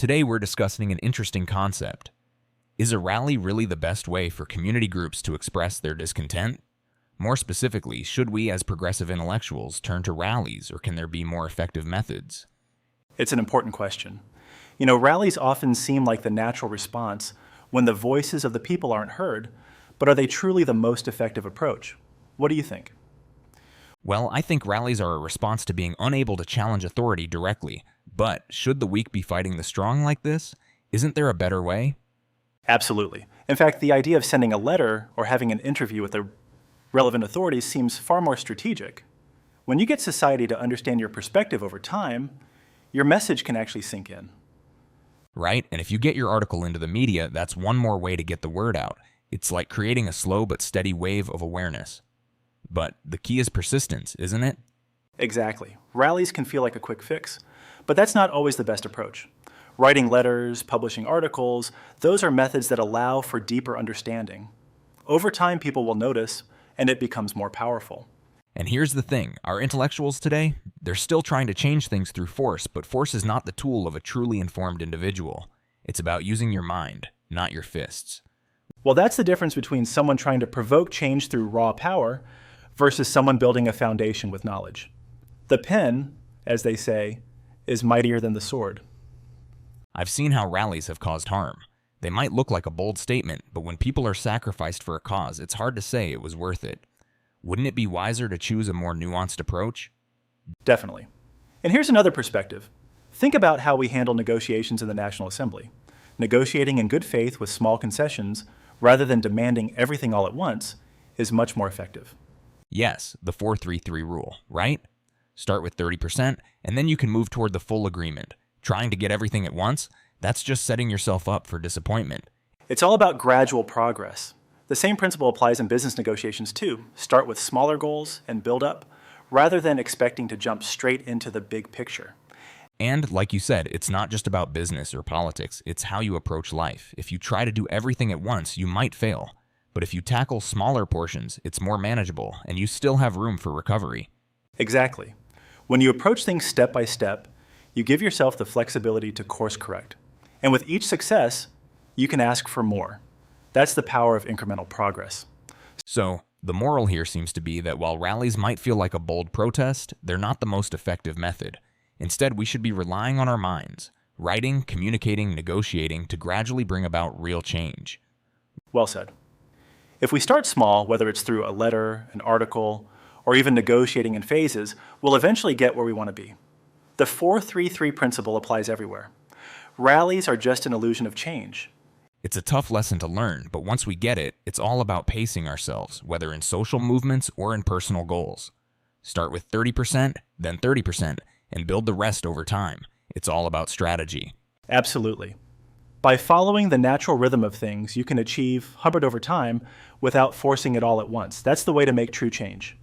Today we're discussing an interesting concept. Is a rally really the best way for community groups to express their discontent? More specifically, should we as progressive intellectuals turn to rallies, or can there be more effective methods? It's an important question. Rallies often seem like the natural response when the voices of the people aren't heard, but are they truly the most effective approach? What do you think? Well, I think rallies are a response to being unable to challenge authority directly. But should the weak be fighting the strong like this? Isn't there a better way? Absolutely. In fact, the idea of sending a letter or having an interview with the relevant authorities seems far more strategic. When you get society to understand your perspective over time, your message can actually sink in. Right? And if you get your article into the media, that's one more way to get the word out. It's like creating a slow but steady wave of awareness. But the key is persistence, isn't it? Exactly. Rallies can feel like a quick fix, but that's not always the best approach. Writing letters, publishing articles, those are methods that allow for deeper understanding. Over time, people will notice, and it becomes more powerful. And here's the thing, our intellectuals today, they're still trying to change things through force, but force is not the tool of a truly informed individual. It's about using your mind, not your fists. Well, that's the difference between someone trying to provoke change through raw power versus someone building a foundation with knowledge. The pen, as they say, is mightier than the sword. I've seen how rallies have caused harm. They might look like a bold statement, but when people are sacrificed for a cause, it's hard to say it was worth it. Wouldn't it be wiser to choose a more nuanced approach? Definitely. And here's another perspective. Think about how we handle negotiations in the National Assembly. Negotiating in good faith with small concessions, rather than demanding everything all at once, is much more effective. Yes, the 4-3-3 rule, right? Start with 30%, and then you can move toward the full agreement. Trying to get everything at once, that's just setting yourself up for disappointment. It's all about gradual progress. The same principle applies in business negotiations too. Start with smaller goals and build up, rather than expecting to jump straight into the big picture. And like you said, it's not just about business or politics, it's how you approach life. If you try to do everything at once, you might fail. But if you tackle smaller portions, it's more manageable, and you still have room for recovery. Exactly. When you approach things step by step, you give yourself the flexibility to course correct. And with each success, you can ask for more. That's the power of incremental progress. So, the moral here seems to be that while rallies might feel like a bold protest, they're not the most effective method. Instead, we should be relying on our minds, writing, communicating, negotiating to gradually bring about real change. Well said. If we start small, whether it's through a letter, an article, or even negotiating in phases, we'll eventually get where we want to be. The 4-3-3 principle applies everywhere. Rallies are just an illusion of change. It's a tough lesson to learn, but once we get it, it's all about pacing ourselves, whether in social movements or in personal goals. Start with 30%, then 30%, and build the rest over time. It's all about strategy. Absolutely. By following the natural rhythm of things, you can achieve 100 over time without forcing it all at once. That's the way to make true change.